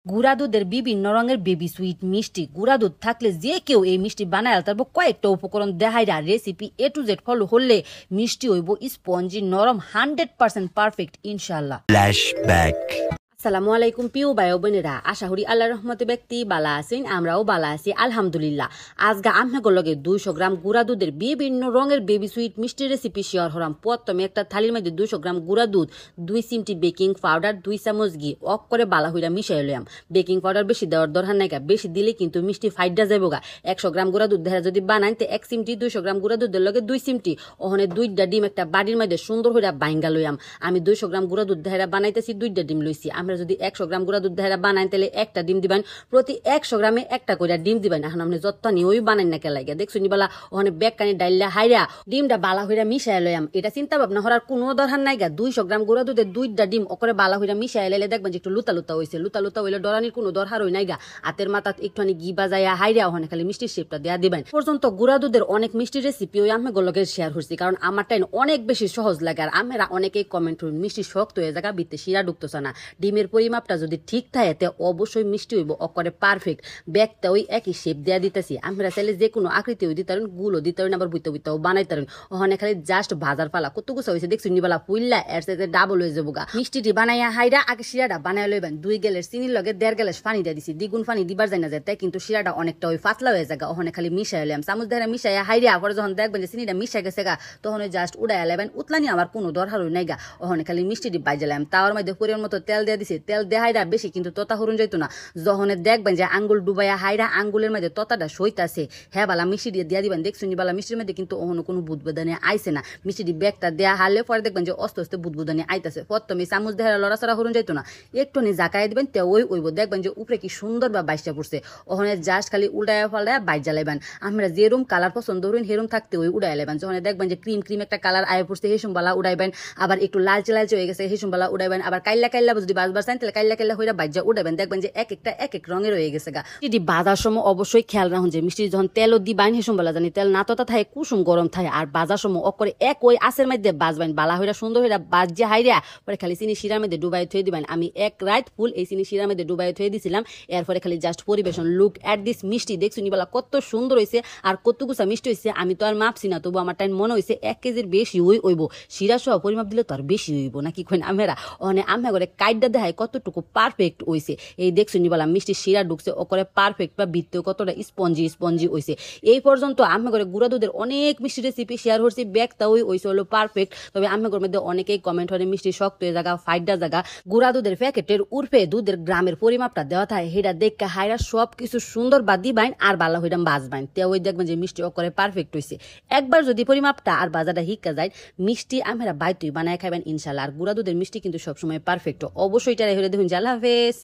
গুঁড়া দুধের বিভিন্ন রঙের বেবি সুইট মিষ্টি গুঁড়া দুধ থাকলে যে কেউ এই মিষ্টি বানায় তারপর কয়েকটা উপকরণ দেখাইরা recipe A to Z follow হলে মিষ্টি হইব স্পঞ্জি নরম 100% পারফেক্ট ইনশাল্লাহ। ফ্ল্যাশব্যাক। আসসালামু আলাইকুম প্রিয় ভাই বোনেরা, আশা করি আল্লাহর রহমতে ব্যক্তি বালা আছেন, আমরাও বালা আছি আলহামদুলিল্লাহ। আজকে আপনাদের লগে 200 গ্রাম গুঁড়া দুধের বিভিন্ন রঙের বেবি সুইট মিষ্টি রেসিপি শেয়ার হলাম। প্রথমে একটা থালির মধ্যে 200 গ্রাম গুঁড়া দুধ, 2 চিমটি বেকিং পাউডার, 2 চামচ ঘি অফ করে বালা হইরা মিশাই লইলাম। বেকিং পাউডার বেশি দেওয়ার দরকার নাই, বেশি দিলে কিন্তু মিষ্টি ফাইডা যাইব গা। 100 গ্রাম গুঁড়া দুধ দেখা যদি বানাই তে 1 চিমটি, 200 গ্রাম গুঁড়া দুধের লগে 2 চিমটি ওখানে 2টা ডিম একটা বাড়ির মধ্যে সুন্দর হইরা বাইঙ্গা লইয়াম। আমি 200 গ্রাম গুঁড়া দুধ দেখা বানাইতেছি 2টা ডিম লইছি। আমরা যদি 100 গ্রাম গুঁড়া দুধ দেখা বানাই তাহলে একটা ডিম দিবেন, প্রতি 100 গ্রামে একটা করে ডিম দিবেন। এখন আপনি যত নিয়ে বানাই না কে লাগে দেখছুনি বলা ওখানে ব্যাগ কানি ডাইলা হাইরা ডিমটা বালা হইরা মিশাই লইয়াম। এটা চিন্তা ভাবনা করার কোনো দরকার নাই গা। 200 গ্রাম গুঁড়া দুধে 2টা ডিম ওকরে বালা হইরা মিশাই লাইলে দেখবেন যে একটু লুতা লুতা হইছে। লুতা লুতা হইলে ডরানির কোনো দরকার হই নাই গা। হাতের মাথা একটুখানি ঘি বাজাইয়া হাইরা ওখানে খালি মিষ্টির শেপটা দেয়া দিবেন। পর্যন্ত গুঁড়া দুধের অনেক মিষ্টি রেসিপি ওই আমি গোলকে শেয়ার করছি, কারণ আমার টাইম অনেক বেশি সহজ লাগে। আর আমরা অনেকেই কমেন্ট করুন মিষ্টি শক্ত হয়ে জায়গা বিতে শিরা ঢুকতেছে না। ডিমের পরিমাপটা যদি ঠিক থাকে অবশ্যই মিষ্টি হইব অকরে পারফেক্ট। ব্যাগটা ওই একই শেপ দেয়া দিতেছি। আমরা চাইলে যে কোনো আকৃতি দিতে পারেন, গুলো দিতে পারেন, আবার বুইতে বুইতেও বানাইতে পারেন। ওখানে খালি জাস্ট ভাজার ফালা কত গুছা হয়েছে দেখছি নিবালা ফুইল্লা এর সাথে ডাবল হয়ে যাবো গা। মিষ্টিটি বানাইয়া হাইরা আগে শিরাটা বানাই লইবেন। 2 গ্লাস চিনির লগে 1.5 গ্লাস পানি দিয়ে দিছি। দ্বিগুণ পানি দিবার যায় না যেতে, কিন্তু শিরাটা অনেকটা ওই পাতলা হয়ে যায়। ওখানে খালি মিশাই লইলাম চামচ ধরে মিশাইয়া হাইরা। পরে যখন দেখবেন যে চিনিটা মিশাই গেছে গা তখন ওই জাস্ট উড়াইয়া লাইবেন। উতলানি আমার কোনো দরকার নাই গা। ওখানে খালি মিষ্টিটি বাজালাম। তাওয়ার মধ্যে পরিমাণ মতো তেল দিয়ে দিছি। তেল দিয়ে হাইরা বেশি কিন্তু তোতা হরুন যাইতো না। যখন দেখবেন যে আঙ্গুল ডুবাইয়া হাইরা আঙ্গুলের মধ্যে ততাটা সইতাছে, হ্যাঁ বালা মিষ্টি দিয়ে দিয়া দিবেন। দেখছুনি বালা মিষ্টির মধ্যে কিন্তু ওখানে কোনো বুদবুদানি আইছে না। মিষ্টি ব্যাগটা দেয়া হারলে পরে দেখবেন যে আস্তে আস্তে বুদবুদানি আইতাছে। প্রথমে চামচ দেহারা লড়াচড়া হরুন যাইতো না, একটু নি জাকাই দিবেন তে ওই ওইব দেখবেন যে উপরে কি সুন্দর বা বাইশটা পড়ছে। ওখানে জাস্ট খালি উল্টায়া ফাল্টায়া বাইর জ্বালাইবেন। আমরা যেরকম কালার পছন্দ করুন সেরকম থাকতে ওই উড়াই লাইবেন। যখন দেখবেন যে ক্রিম ক্রিম একটা কালার আয় পড়ছে হেসুম বালা উড়াইবেন। আবার একটু লালচে লালচে হয়ে গেছে হেসুম বালা উড়াইবেন। আবার কাইল্লা কাইল্লা যদি বাজবার চান তাহলে কাইল্লা কাইল্লা হইরা বাইজা উড়াইবেন। দেখবেন যে এক একটা এক এক রঙের হয়ে গেছে গা। মিষ্টি বাজার সময় অবশ্যই খেয়াল রাখুন যে মিষ্টি যখন তেলও দিবাইন হেসুম বালা জানি তেল না ততা থাকে কুসুম গরম থাকে। আর বাজার সময় অকরে এক ওই আসের মধ্যে বাজবেন বালা হইরা সুন্দর হইরা বাজিয়া হাইরা পরে খালি চিনি শিরার মধ্যে ডুবাই থুয়ে দিবেন। আমি এক রাত ফুল এই চিনি শিরার মধ্যে ডুবাই থুয়ে দিছিলাম। এরপরে খালি জাস্ট পরিবেশন। লুক এট দিস মিষ্টি দেখছুনি বলা কত সুন্দর হয়েছে আর কত গুছা মিষ্টি হয়েছে। আমি তো আর মাপছি না, তবু আমার টাইম মনে হয়েছে 1 কেজির বেশি হইব। শিরা সহ পরিমাপ দিলে তো আর বেশি হইব নাকি কইন আমরা অনে আমি করে কাইডা দেখায় কতটুকু পারফেক্ট হইছে। এই দেখছুনি বলা মিষ্টি শিরা ঢুকছে ওকরে পারফেক্ট বা ভিতরে কতটা স্পঞ্জি স্পঞ্জি হইছে। এই পর্যন্ত আমি করে গুঁড়া দুধের অনেক মিষ্টি রেসিপি শেয়ার করছি। ব্যাগটা ওই হইছে হলো পারফেক্ট। তবে আমি করে মধ্যে অনেকেই কমেন্ট করে মিষ্টি শক্ত হয়ে জায়গা ফাইডা জায়গা। গুঁড়া দুধের প্যাকেটের উর্ফে দুধের গ্রামের পরিমাপটা দেওয়া থাকে সেটা দেখে হাইরা সব কিছু সুন্দর বা দিবাইন আর বালা হইরা বাজবাইন তে ওই দেখবেন যে মিষ্টি ওকরে পারফেক্ট হইছে। একবার যদি পরিমাপটা আর বাজারটা হিক্কা যায় মিষ্টি আমরা বাইতুই বানায় খাইবেন ইনশাল্লাহ। আর গুঁড়া দুধের মিষ্টি কিন্তু সবসময় পারফেক্ট। অবশ্যই এটা দেখুন। আল্লাহ হাফেজ।